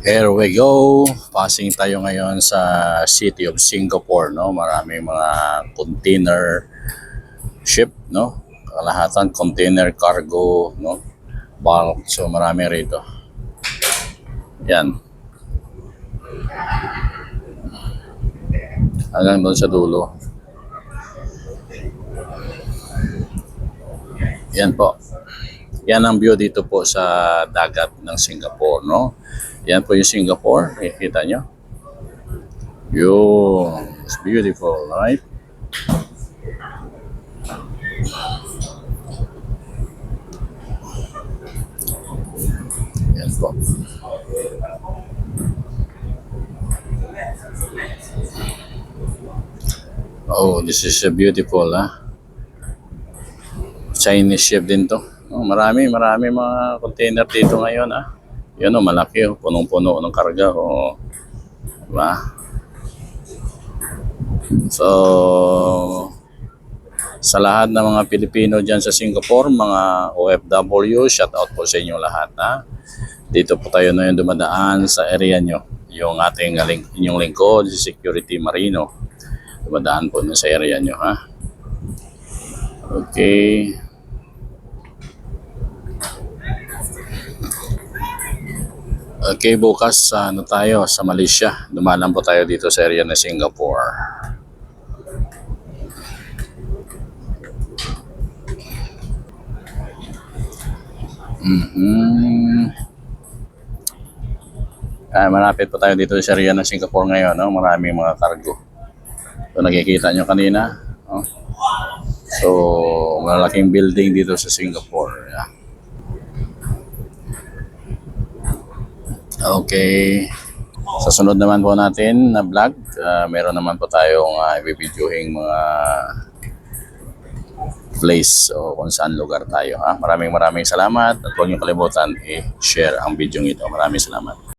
Here we go. Passing tayo ngayon sa City of Singapore, no? Maraming mga container ship, no? Kalahatan container cargo, no? Bulk. So marami rito. Yan. Hanggang doon sa dulo. Yan po. Yan ang view dito po sa dagat ng Singapore, no? Yan po yung Singapore. Nakikita nyo? Yun. It's beautiful, right? Yan po. Oh, this is a beautiful, Chinese ship din to. Oh, marami mga container dito ngayon, Yan malaki, punong-puno ng karga, diba? So, sa lahat ng mga Pilipino dyan sa Singapore, mga OFW, shout out po sa inyo lahat, Dito po tayo na yung dumadaan sa area nyo. Yung ating inyong lingkod, si Security Marino. Dumadaan po na sa area nyo, Okay. Okay, bukas tayo sa Malaysia. Dumanan po tayo dito sa area ng Singapore. Malapit po tayo dito sa area ng Singapore ngayon, Maraming mga cargo. So nakikita nyo kanina, So malaking building dito sa Singapore. Okay. Sa sunod naman po natin na vlog, meron naman po tayong i-videoing mga place o kung saan lugar tayo. Maraming salamat at huwag niyo kalimutan i-share ang video ito. Maraming salamat.